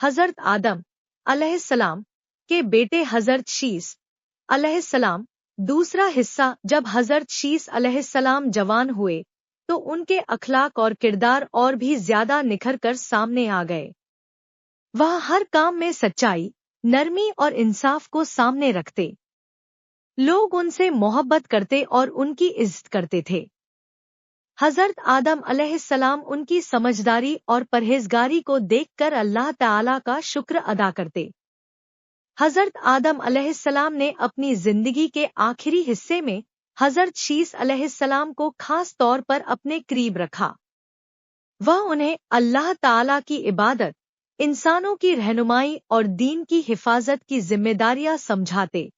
हजरत आदम अलैहिस्सलाम के बेटे हजरत शीस अलैहिस्सलाम। दूसरा हिस्सा, जब हजरत शीस अलैहिस्सलाम जवान हुए तो उनके अखलाक और किरदार और भी ज्यादा निखर कर सामने आ गए। वह हर काम में सच्चाई, नरमी और इंसाफ को सामने रखते। लोग उनसे मोहब्बत करते और उनकी इज्जत करते थे। हजरत आदम अलैहिस्सलाम उनकी समझदारी और परहेजगारी को देखकर अल्लाह ताला का शुक्र अदा करते। हजरत आदम अलैहिस्सलाम ने अपनी जिंदगी के आखिरी हिस्से में हजरत शीस अलैहिस्सलाम को खास तौर पर अपने करीब रखा। वह उन्हें अल्लाह ताला की इबादत, इंसानों की रहनुमाई और दीन की हिफाजत की जिम्मेदारियां समझाते।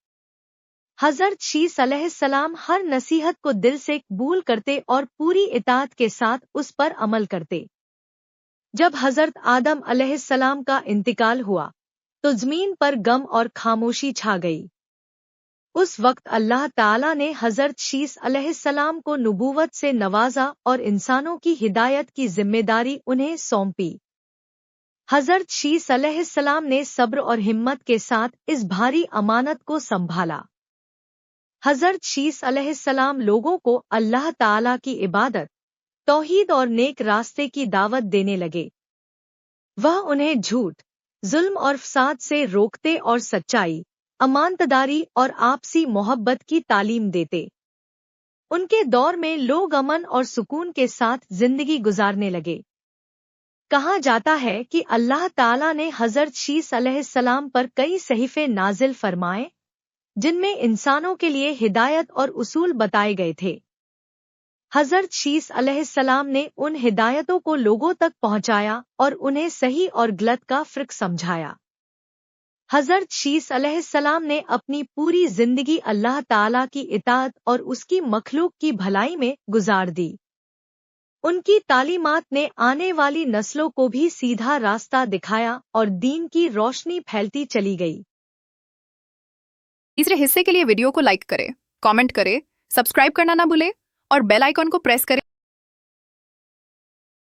हजरत शीस अलैहिस्सलाम हर नसीहत को दिल से कबूल करते और पूरी इताअत के साथ उस पर अमल करते। जब हजरत आदम अलैहिस्सलाम का इंतकाल हुआ तो ज़मीन पर गम और खामोशी छा गई। उस वक्त अल्लाह ताला ने हजरत शीस अलैहिस्सलाम को नबूवत से नवाजा और इंसानों की हिदायत की जिम्मेदारी उन्हें सौंपी। हजरत शीस अलैहिस्सलाम ने सब्र और हिम्मत के साथ इस भारी अमानत को संभाला। हजरत शीस अलैहिस्सलाम लोगों को अल्लाह ताला की इबादत, तौहीद और नेक रास्ते की दावत देने लगे। वह उन्हें झूठ, जुल्म और फसाद से रोकते और सच्चाई, अमानतदारी और आपसी मोहब्बत की तालीम देते। उनके दौर में लोग अमन और सुकून के साथ जिंदगी गुजारने लगे। कहा जाता है कि अल्लाह ताला ने हजरत शीस अलैहिस्सलाम पर कई सहीफे नाजिल फरमाए, जिनमें इंसानों के लिए हिदायत और उसूल बताए गए थे। हजरत शीस अलैहिस्सलाम ने उन हिदायतों को लोगों तक पहुंचाया और उन्हें सही और गलत का फर्क समझाया। हजरत शीस अलैहिस्सलाम ने अपनी पूरी जिंदगी अल्लाह ताला की इताअत और उसकी मखलूक की भलाई में गुजार दी। उनकी तालीमात ने आने वाली नस्लों को भी सीधा रास्ता दिखाया और दीन की रोशनी फैलती चली गई। तीसरे हिस्से के लिए वीडियो को लाइक करें, कमेंट करें, सब्सक्राइब करना ना भूलें और बेल आइकॉन को प्रेस करें।